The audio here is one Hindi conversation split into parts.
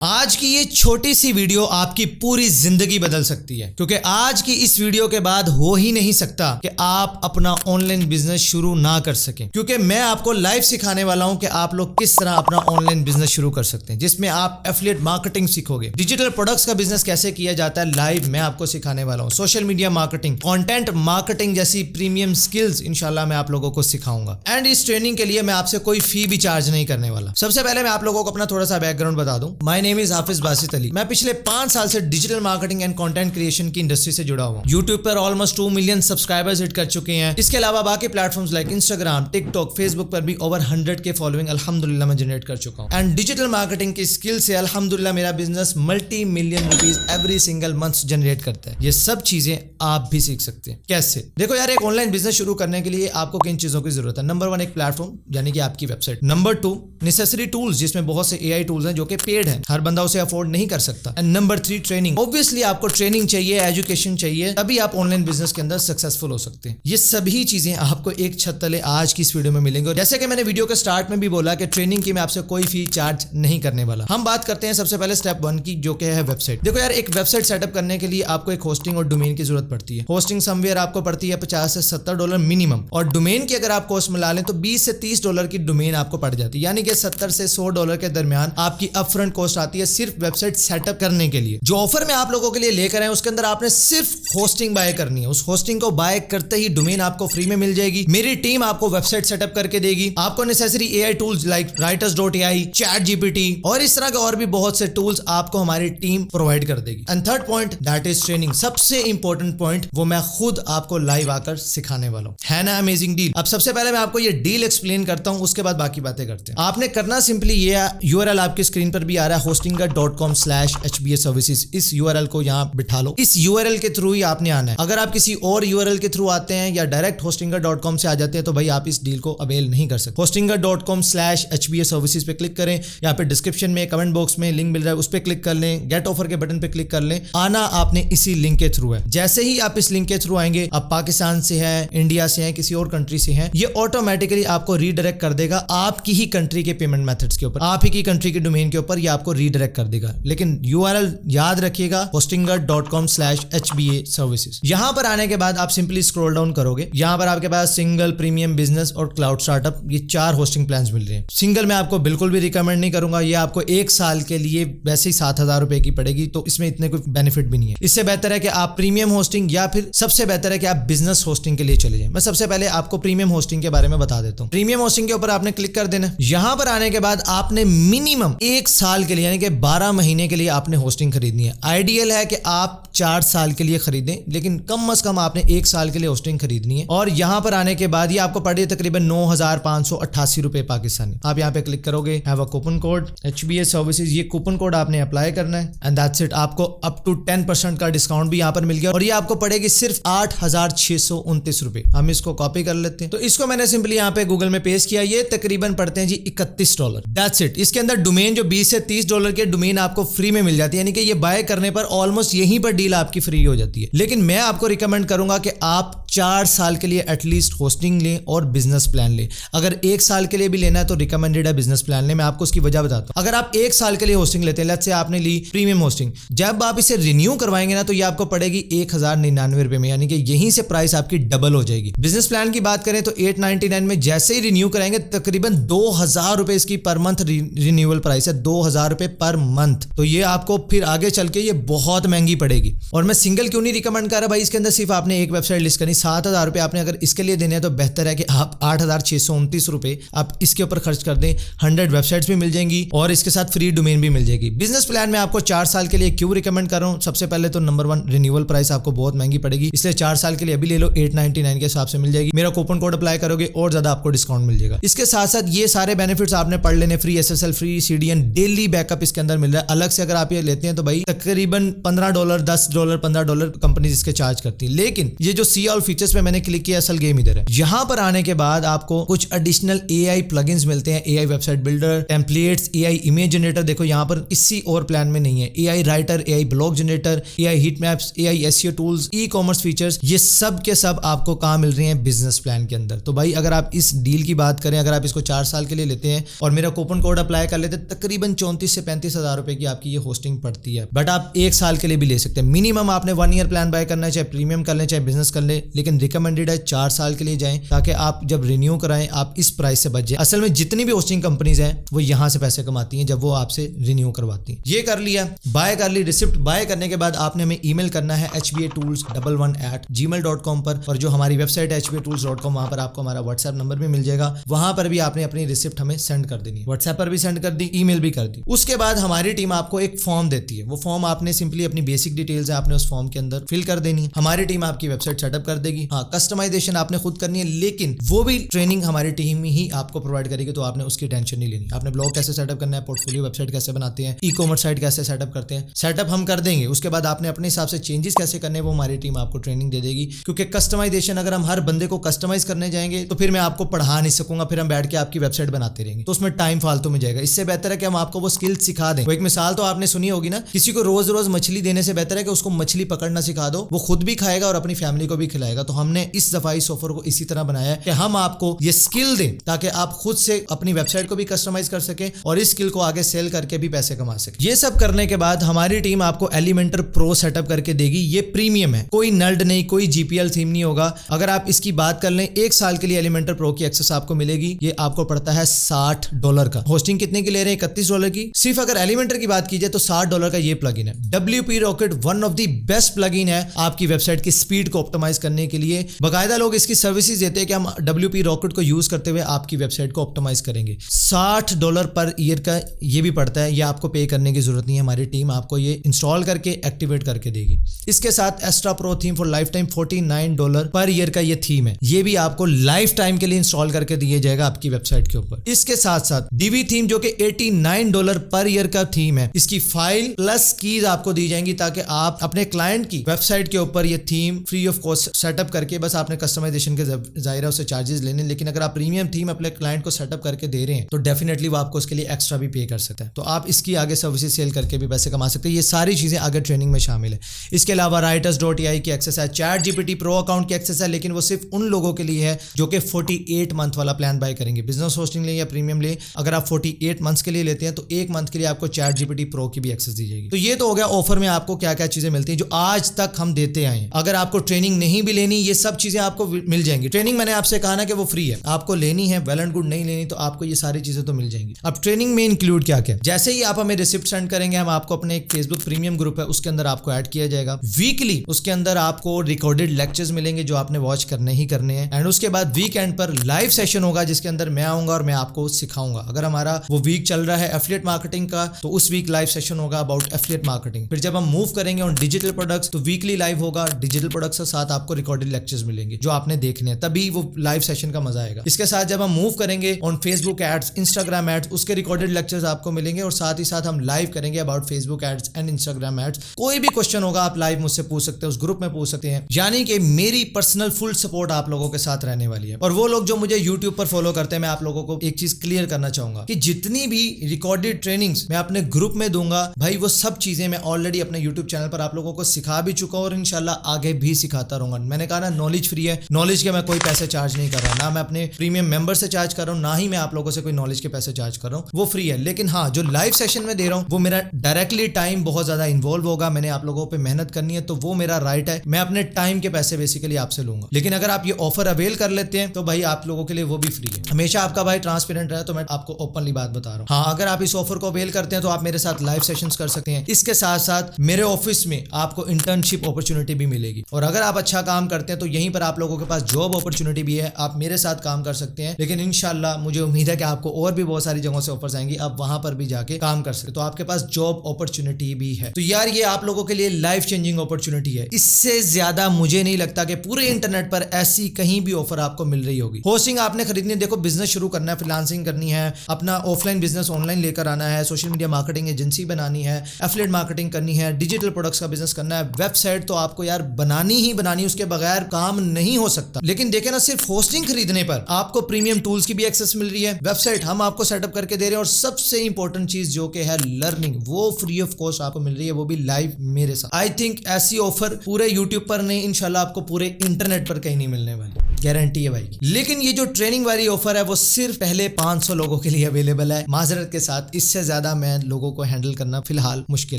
आज की ये छोटी सी वीडियो आपकी पूरी जिंदगी बदल सकती है, क्योंकि आज की इस वीडियो के बाद हो ही नहीं सकता कि आप अपना ऑनलाइन बिजनेस शुरू ना कर सकें, क्योंकि मैं आपको लाइव सिखाने वाला हूं कि आप लोग किस तरह अपना ऑनलाइन बिजनेस शुरू कर सकते हैं, जिसमें आप एफिलिएट मार्केटिंग सीखोगे, डिजिटल प्रोडक्ट्स का बिजनेस कैसे किया जाता है लाइव मैं आपको सिखाने वाला हूं, social media marketing, content marketing जैसी प्रीमियम स्किल्स इंशाल्लाह मैं आप लोगों को सिखाऊंगा। एंड इस ट्रेनिंग के लिए मैं आपसे कोई फी भी चार्ज नहीं करने वाला। सबसे पहले मैं आप लोगों को अपना थोड़ा सा बैकग्राउंड बता दूं। माय नेम इज हाफिज बासित अली। मैं पिछले 5 साल से digital marketing and content creation की इंडस्ट्री से जुड़ा हुआ हूं। YouTube पर ऑलमोस्ट 2 मिलियन सब्सक्राइबर्स हिट कर चुके हैं। इसके अलावा बाकी platforms like Instagram, TikTok, Facebook पर भी ओवर 100 के फॉलोइंग अल्हम्दुलिल्लाह मैं जनरेट कर चुका हूं। एंड डिजिटल मार्केटिंग की स्किल से अल्हम्दुलिल्लाह मेरा business multi million rupees every single month generate करता है। ये सब चीजें आप भी सीख सकते हैं। कैसे? देखो यार, एक ऑनलाइन बिजनेस शुरू करने के लिए आपको किन चीजों की जरूरत है। नंबर 1 एक प्लेटफॉर्म यानी कि आपकी वेबसाइट। नंबर 2 नेसेसरी टूल्स, जिसमें बहुत से AI टूल्स हैं जो कि पेड हैं, हर बंदा उसे अफोर्ड नहीं कर सकता। And number 3 training. ऑब्वियसली आपको ट्रेनिंग चाहिए, एजुकेशन चाहिए, तभी आप ऑनलाइन बिजनेस के अंदर सक्सेसफुल हो सकते हैं। ये सभी चीजें आपको एक छत तले आज की इस वीडियो में मिलेंगे। और जैसे कि मैंने वीडियो के स्टार्ट में भी बोला कि ट्रेनिंग की मैं आपसे कोई फी चार्ज नहीं करने वाला। हम बात करते हैं सबसे पहले स्टेप 1 की, जो कि है वेबसाइट। देखो यार, एक वेबसाइट सेटअप करने के लिए आपको एक होस्टिंग और डोमेन की जरूरत पड़ती है। होस्टिंग समवेयर आपको पड़ती है $50 से $70 मिनिमम, और डोमेन की अगर आप कॉस्ट मिला लें तो $20 से $30 की डोमेन आपको पड़ जाती है, यानी कि $70 से $100 के दरमियान आपकी अपफ्रंट कॉस्ट आती है सिर्फ वेबसाइट सेटअप करने के लिए। जो ऑफर मैं आप लोगों के लिए लेकर आए उसके अंदर आपने सिर्फ होस्टिंग बाय करनी है। उस होस्टिंग को बाय करते ही डोमेन आपको फ्री में मिल जाएगी। मेरी टीम आपको वेबसाइट सेटअप करके देगी। आपको necessary AI tools like writers.ai, ChatGPT और इस तरह के और भी बहुत से टूल्स आपको हमारी टीम प्रोवाइड कर देगी। And third point, that is training. सबसे इंपॉर्टेंट पॉइंट, वो मैं खुद आपको लाइव आकर सिखाने वाला हूं। है ना अमेजिंग डील? अब सबसे पहले मैं आपको ये डील एक्सप्लेन करता हूं, उसके बाद बाकी बातें करते हैं। आपने करना सिंपली ये, URL आपकी स्क्रीन पर भी आ रहा है, hostinga.com/HBA services। इस URL को यहाँ बिठा लो। इस URL के थ्रू ही आपने आना है। अगर आप किसी और URL के थ्रू आते हैं या डायरेक्ट hostinga.com से आ जाते हैं तो भाई आप इस डील को अवेल नहीं कर सकते। hostinga.com/HBA services पे क्लिक करें। यहाँ पे डिस्क्रिप्शन में कमेंट बॉक्स में लिंक मिल रहा है, उस पर क्लिक कर लें। गेट ऑफर के बटन पे क्लिक कर लें। आना आपने इसी लिंक के थ्रू है। जैसे ही आप इस लिंक के थ्रू आएंगे, आप पाकिस्तान से हैं, इंडिया से हैं, किसी और कंट्री से हैं, ये ऑटोमेटिकली आपको रीडायरेक्ट कर देगा आपकी ही कंट्री के पेमेंट मेथड्स के ऊपर, आप ही की कंट्री के डोमेन के ऊपर ये आपको रीडायरेक्ट कर देगा। लेकिन URL याद रखिएगा, hostinga.com/HBA services। यहाँ पर आने के बाद आप सिंपली स्क्रॉल डाउन करोगे। यहाँ पर आपके पास सिंगल, प्रीमियम, बिजनेस और क्लाउड स्टार्टअप, ये 4 होस्टिंग प्लान्स मिल रहे हैं। सिंगल मैं आपको बिल्कुल भी रिकमेंड नहीं करूंगा। ये आपको 1 साल के लिए वैसे ही 7,000 रुपए की पड़ेगी, तो इसमें इतने कोई बेनिफिट भी नहीं है। इससे बेहतर है कि आप प्रीमियम होस्टिंग या फिर सबसे बेहतर है कि आप बिजनेस होस्टिंग के लिए चले जाएं। मैं सबसे पहले आपको प्रीमियम होस्टिंग के बारे में बता देता हूँ। प्रीमियम होस्टिंग के ऊपर आपने क्लिक कर देना। यहाँ पर आने के बाद आपने मिनिमम 1 साल के लिए यानी कि 12 महीने के लिए आपने होस्टिंग खरीदनी है। आइडियल है कि आप 4 साल के लिए खरीदें, लेकिन कम से कम आपने 1 साल के लिए होस्टिंग खरीदनी है। और यहाँ पर आने के बाद ये आपको पड़ी तकरीबन 9,588 रुपए पाकिस्तानी। आप यहाँ पे क्लिक करोगे, have a coupon code HBA services, ये कूपन कोड आपने अप्लाई करना है एंड दैट्स इट। आपको अप टू 10% का डिस्काउंट भी यहाँ पर मिल गया और ये आपको पड़ेगी सिर्फ 8,629 रुपए। हम इसको कॉपी कर लेते हैं। तो इसको मैंने सिंपली यहाँ पे गूगल में पेस्ट किया। ये तकरीबन पड़ते हैं जी $31। That's it. इसके अंदर डोमेन जो $20 से $30 के डोमेन आपको फ्री में मिल जाती है, यानी कि ये बाय करने पर ऑलमोस्ट यहीं पर डील आपकी फ्री हो जाती है। लेकिन मैं आपको रिकमेंड करूंगा कि आप 4 साल के लिए एटलीस्ट होस्टिंग लें और बिजनेस प्लान लें। अगर 1 साल के लिए भी लेना है तो रिकमेंडेड है बिजनेस प्लान लें। मैं आपको उसकी वजह बताता हूं। अगर आप 1 साल के लिए होस्टिंग लेते हैं, लेट्स से आपने ली प्रीमियम होस्टिंग, जब आप इसे रिन्यू करवाएंगे ना तो ये आपको पड़ेगी 1,099 रुपए में, यानी कि यहीं से प्राइस आपकी डबल हो जाएगी। बिजनेस प्लान की बात करें तो 899 में जैसे ही रिन्यू कराएंगे तकरीबन 2,000 रुपए इसकी पर मंथ रिन्यूअल प्राइस है। 2,000 रुपए पर मंथ। तो ये आपको फिर आगे चल के ये बहुत महंगी पड़ेगी। और मैं सिंगल क्यों नहीं रिकमेंड कर रहा भाई, इसके अंदर सिर्फ आपने एक वेबसाइट लिस्ट करनी। 7,000 रुपए आपने अगर इसके लिए देने हैं तो बेहतर है कि आप 8,629 रुपए आप इसके ऊपर खर्च कर दें। 100 वेबसाइट्स भी मिल जाएंगी और इसके साथ फ्री डोमेन भी मिल जाएगी। बिजनेस प्लान में आपको 4 साल के लिए क्यों रिकमेंड कर रहा हूं? सबसे पहले तो नंबर 1, रिन्यूअल प्राइस आपको बहुत महंगी पड़ेगी, इसलिए 4 साल के लिए अभी ले लो, 899 के हिसाब से मिल जाएगी। मेरा कूपन कोड अप्लाई करोगे और ज्यादा आपको डिस्काउंट मिल जाएगा। इसके साथ साथ ये सारे बेनिफिट्स आपने पढ़ लेने। Free SSL, free CDN, daily backup इसके अंदर मिल रहा है। अलग से अगर आप ये लेते हैं तो भाई तकरीबन $15, $10 $10 $15 कंपनी इसके चार्ज करती है। लेकिन ये जो सी ऑल फीचर्स पे मैंने क्लिक किया, असल गेम इधर है। यहाँ पर आने के बाद आपको कुछ एडिशनल AI प्लगइन्स मिलते हैं, AI website builder, templates, AI image generator. देखो यहाँ पर किसी और प्लान में नहीं है। AI writer, AI blog generator, AI heat maps, AI SEO tools, e-commerce features, ये सब के सब आपको कहाँ मिल रही हैं? बिजनेस प्लान के अंदर। तो भाई अगर आप इस डील की बात करें, अगर आप इसको 4 साल के लिए लेते हैं और मेरा कूपन कोड अप्लाई कर लेते हैं, तकरीबन 34 से 35 हजार रुपए की आपकी ये होस्टिंग पड़ती है। बट आप 1 साल के लिए भी ले सकते हैं। मिनिमम आपने 1 ईयर प्लान बाय करना है, चाहे प्रीमियम कर लें चाहे बिजनेस कर ले, लेकिन रिकमेंडेड है 4 साल के लिए जाएं, ताकि आप जब रिन्यू कराएं आप इस प्राइस से बच जाए। असल में जितनी भी होस्टिंग कंपनीज हैं वो यहाँ से पैसे कमाती हैं जब वो आपसे रिन्यू करवाती हैं। ये कर लिया, बाय कर ली, रिसिप्ट बाय करने के बाद आपने हमें ईमेल करना है hbatools11@gmail.com पर, और जो हमारी वेबसाइट है hbatools.com, वहां पर आपको हमारा व्हाट्सएप नंबर भी मिल जाएगा। वहां पर भी आपने अपनी रिसिप्ट हमें सेंड कर देनी है। व्हाट्सएप पर भी सेंड कर दी, ईमेल भी कर दी। उसके बाद हमारी टीम आपको एक फॉर्म देती है। वो फॉर्म आपने सिंपली अपनी बेसिक डिटेल्स है आपने उस फॉर्म के अंदर फिल कर देनी है। हमारी टीम आपकी वेबसाइट सेटअप कर देगी। हाँ, कस्टमाइजेशन आपने खुद करनी है, लेकिन वो भी ट्रेनिंग हमारी टीम ही आपको प्रोवाइड करेगी, तो आपने उसकी टेंशन नहीं लेनी। आपने ब्लॉग कैसे सेटअप करना है, पोर्टफोलियो वेबसाइट कैसे बनाते हैं, ई-कॉमर्स साइट कैसे सेटअप करते हैं, सेटअप हम कर देंगे। उसके बाद आपने अपने हिसाब से चेंजेस कैसे करने हैं वो हमारी टीम आपको ट्रेनिंग दे देगी। क्योंकि कस्टमाइजेशन अगर हम हर बंदे को कस्टमाइज करने जाएंगे तो फिर मैं आपको पढ़ा नहीं सकूंगा, फिर हम बैठ के आपकी वेबसाइट बनाते रहेंगे, तो उसमें टाइम फालतू में जाएगा। इससे बेहतर है कि हम आपको वो स्किल सिखा दें। वो एक मिसाल तो आपने सुनी होगी ना, किसी को रोज रोज मछली देने से बेहतर है कि उसको मछली पकड़ना सिखा दो, वो खुद भी खाएगा और अपनी फैमिली को भी खिलाएगा। तो हमने इस दफा इस ऑफर को इसी तरह बनाया है कि हम आपको ये स्किल दें ताकि आप खुद से अपनी वेबसाइट को भी कस्टमाइज कर सके और इस स्किल को आगे सेल करके भी पैसे कमा सके। ये सब करने के बाद हमारी टीम आपको एलिमेंटर प्रो सेटअप करके देगी। ये प्रीमियम है, कोई नल्ड नहीं, कोई GPL थीम नहीं होगा। अगर आप इसकी बात कर लें, 1 साल के लिए एलिमेंटर प्रो की एक्सेस आपको मिलेगी। ये आपको पड़ता है $60 का। होस्टिंग कितने की ले रहे हैं? $31 की। सिर्फ अगर एलिमेंटर की बात की जाए तो $60 का ये प्लगइन है। WP rocket one of the best plugin है आपकी वेबसाइट की स्पीड को ऑप्टिमाइज करने के लिए। बाकायदा लोग इसकी सर्विसेज देते हैं कि हम WP रॉकेट को यूज करते हुए आपकी वेबसाइट को ऑप्टिमाइज करेंगे। $60 पर ईयर का ये भी पड़ता है। ये आपको पे करने की जरूरत नहीं है, हमारी टीम आपको ये इंस्टॉल करके एक्टिवेट करके देगी। इसके साथ extra pro theme for life time $49 per year का ये थीम है, ये भी आपको लाइफ टाइम के लिए इंस्टॉल करके दिया जाएगा आपकी वेबसाइट के ऊपर। इसके साथ साथ DV थीम जो कि $89 पर ईयर का थीम है, इसकी फाइल प्लस कीज आपको दी जाएंगी ताकि आप अपने क्लाइंट की वेबसाइट के ऊपर ये theme free of cost setup करके, बस आपने कस्टमाइजेशन के जाहिर है उससे चार्जेस लेने, लेकिन अगर आप प्रीमियम थीम अपने क्लाइंट को सेटअप करके दे रहे हैं तो डेफिनेटली वो आपको उसके लिए एक्स्ट्रा भी पे कर सकता है। तो आप इसकी आगे सर्विसेज सेल करके भी पैसे कमा सकते हैं। ये सारी चीजें आगे ट्रेनिंग में शामिल है। इसके अलावा writers.ai की एक्सेस है, ChatGPT प्रो अकाउंट की एक्सेस है, लेकिन वो सिर्फ उन लोगों के लिए है जो कि 48 मंथ वाला प्लान बाय करेंगे। बिजनेस होस्टिंग ले या प्रीमियम ले, अगर आप 48 मंथ्स के लिए लेते हैं तो 1 मंथ के लिए आपको ChatGPT प्रो की भी एक्सेस दी जाएगी। तो ये तो हो गया ऑफर में आपको क्या क्या चीजें मिलती हैं जो आज तक हम देते आए हैं। अगर आपको ट्रेनिंग नहीं भी लेनी, ये सब चीजें आपको मिल जाएंगी। ट्रेनिंग मैंने आपसे कहा ना कि वो फ्री है, आपको लेनी है वेल एंड गुड, नहीं लेनी तो आपको ये सारी चीजें तो मिल जाएंगी। अब ट्रेनिंग में इंक्लूड क्या क्या, जैसे ही आप हमें रिसिप्ट सेंड करेंगे हम आपको अपने एक फेसबुक प्रीमियम ग्रुप है उसके अंदर आपको ऐड किया जाएगा। वीकली उसके अंदर आपको रिकॉर्डेड लेक्चर्स मिलेंगे जो आपने वॉच करने ही करने हैं। एंड उसके बाद वीकेंड पर लाइव सेशन होगा जिसके अंदर मैं आऊंगा और मैं आपको सिखाऊंगा। अगर हमारा वो वीक चल रहा है एफिलिएट मार्केटिंग का तो उस वीक लाइव सेशन होगा अबाउट एफिलिएट मार्केटिंग। फिर जब हम मूव करेंगे ऑन डिजिटल प्रोडक्ट्स तो वीकली लाइव होगा डिजिटल प्रोडक्ट्स के साथ आपको रिकॉर्डेड लेक्चर्स मिलेंगे जो आपने देखने हैं, तभी वो लाइव सेशन का मजा आएगा। इसके साथ जब हम मूव करेंगे on Facebook ads, Instagram ads, उसके रिकॉर्डेड लेक्चर्स आपको मिलेंगे और साथ ही साथ हम लाइव करेंगे about Facebook ads and Instagram ads. कोई भी क्वेश्चन होगा आप लाइव मुझसे पूछ सकते हैं, उस ग्रुप में पूछ सकते हैं। यानी कि मेरी पर्सनल फुल सपोर्ट आप लोगों के साथ रहने वाली है। और वो लोग जो मुझे यूट्यूब पर फॉलो करते हैं, मैं आप लोगों को एक चीज क्लियर करना चाहूंगा कि जितनी भी रिकॉर्डेड ट्रेनिंग्स मैं अपने ग्रुप में दूंगा भाई, वो सब चीजें मैं ऑलरेडी अपने यूट्यूब चैनल पर आप लोगों को सिखा भी चुका हूं और इंशाल्लाह आगे भी सिखाता रहूंगा। मैंने कहा ना नॉलेज फ्री है, नॉलेज के मैं कोई पैसे चार्ज नहीं कर रहा, ना मैं अपने प्रीमियम मेंबर से चार्ज कर रहा हूं, ना ही मैं आप लोगों से कोई नॉलेज के पैसे चार्ज कर रहा हूं, वो फ्री है। लेकिन हाँ, जो लाइव सेशन में दे रहा हूं वो मेरा डायरेक्टली टाइम बहुत ज्यादा इन्वॉल्व होगा, मैंने आप लोगों पे मेहनत करनी है, तो वो मेरा राइट है, मैं अपने टाइम के पैसे बेसिकली आपसे लूंगा। लेकिन अगर आप ये ऑफर अवेल कर लेते हैं तो भाई आप लोगों के लिए वो भी फ्री है। हमेशा आपका भाई ट्रांसपेरेंट रहा, तो मैं आपको ओपनली बात बता रहा हूँ। हाँ, अगर आप इस ऑफर को अवेल करते हैं तो आप मेरे साथ लाइव सेशंस कर सकते हैं। इसके साथ साथ मेरे ऑफिस में आपको इंटर्नशिप अपॉर्चुनिटी भी मिलेगी और अगर आप अच्छा काम करते हैं तो यहीं पर आप लोगों के पास जॉब अपॉर्चुनिटी भी है, आप मेरे साथ काम कर सकते हैं। लेकिन इंशाल्लाह मुझे उम्मीद है कि आपको और भी बहुत सारी जगहों से ऑफर्स आएंगी, आप वहां पर भी जाके काम कर सकते, तो आपके पास जॉब अपॉर्चुनिटी भी है। तो यार ये आप लोगों के लिए लाइफ चेंजिंग अपॉर्चुनिटी है, इससे ज्यादा मुझे नहीं लगता कि पूरे इंटरनेट पर ऐसी कहीं भी ऑफर आपको मिल रही होगी। होस्टिंग आपने खरीदनी है, देखो बिजनेस शुरू करना है, फ्रीलांसिंग करनी है, अपना ऑफलाइन बिजनेस ऑनलाइन लेकर आना है, सोशल मीडिया मार्केटिंग एजेंसी बनानी है, एफिलिएट मार्केटिंग करनी है, डिजिटल प्रोडक्ट प्रोडक्ट्स का बिजनेस करना है, वेबसाइट तो आपको यार बनानी ही बनानी, उसके बगैर काम नहीं हो सकता। लेकिन देखे ना, सिर्फ होस्टिंग खरीदने पर आपको प्रीमियम टूल्स की भी एक्सेस मिल रही है, वेबसाइट हम आपको सेटअप करके दे रहे हैं, और सबसे इंपॉर्टेंट चीज जो कि है लर्निंग, वो फ्री ऑफ कॉस्ट आपको मिल रही है, वो भी लाइव मेरे साथ। आई थिंक ऐसी ऑफर पूरे यूट्यूब पर नहीं, इंशाल्लाह आपको पूरे इंटरनेट पर कहीं नहीं मिलने वाली, गारंटी है भाई। लेकिन ये जो ट्रेनिंग वाली ऑफर है वो सिर्फ पहले 500 लोगों के लिए अवेलेबल है, माजरत के साथ। इससे ज्यादा मैं लोगों को हैंडल करना फिलहाल मुश्किल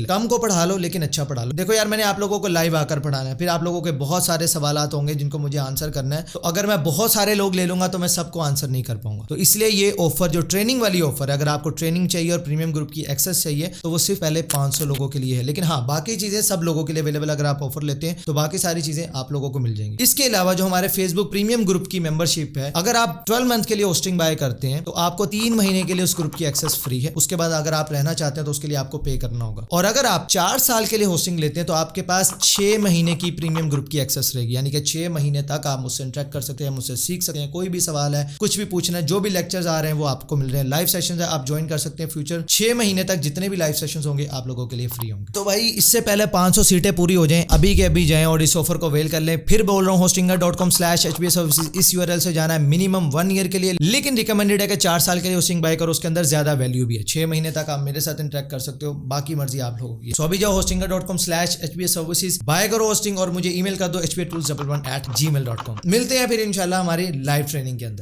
है। कम को पढ़ा लो लेकिन अच्छा पढ़ा लो। देखो यार, मैंने आप लोगों को लाइव आकर पढ़ाना है, फिर आप लोगों के बहुत सारे सवालात होंगे जिनको मुझे आंसर करना है, तो अगर मैं बहुत सारे लोग ले लूंगा तो मैं सबको आंसर नहीं कर पाऊंगा। तो इसलिए ये ऑफर जो ट्रेनिंग वाली ऑफर है, अगर आपको ट्रेनिंग चाहिए और प्रीमियम ग्रुप की एक्सेस चाहिए तो वो सिर्फ पहले 500 लोगों के लिए है। लेकिन हाँ, बाकी चीजें सब लोगों के लिए अवेलेबल। अगर आप ऑफर लेते हैं तो बाकी सारी चीजें आप लोगों को मिल जाएंगी। इसके अलावा जो हमारे फेसबुक प्रीमियम ग्रुप की मेंबरशिप है, अगर आप 12 मंथ के लिए होस्टिंग बाय करते हैं तो आपको 3 महीने के लिए उस ग्रुप की एक्सेस फ्री है। उसके बाद अगर आप रहना चाहते हैं तो उसके लिए आपको पे करना होगा। और अगर आप 4 साल के लिए होस्टिंग लेते हैं तो आपके पास 6 महीने की प्रीमियम ग्रुप की एक्सेस रहेगी, यानी कि 6 महीने तक आप मुझसे इंटरेक्ट कर सकते हैं, मुझसे सीख सकते हैं। कोई भी सवाल है, कुछ भी पूछना है, जो भी लेक्चर्स आ रहे हैं वो आपको मिल रहे हैं। लाइव सेशंस है, आप ज्वाइन कर सकते हैं। फ्यूचर 6 महीने तक जितने भी लाइव सेशंस होंगे आप लोगों के लिए फ्री होंगे। तो भाई, इससे पहले 500 सीटें पूरी हो जाएं, अभी के अभी जाएं और इस ऑफर को अवेल कर लें। फिर बोल रहा हूं, hostinger.com/HBA services इस URL से जाना है मिनिमम 1 ईयर के लिए, लेकिन रिकमेंडेड है कि 4 साल के लिए होस्टिंग बाय करो, उसके अंदर ज्यादा वैल्यू भी है। 6 महीने तक आप मेरे साथ इंटरेक्ट कर सकते हो, बाकी मर्जी आप लोगों की। सो अभी जाओ hostinger.com/HBA services बाय करो होस्टिंग और मुझे ईमेल कर दो hba tools11@gmail.com। मिलते हैं फिर इंशाल्लाह हमारी लाइव ट्रेनिंग के अंदर।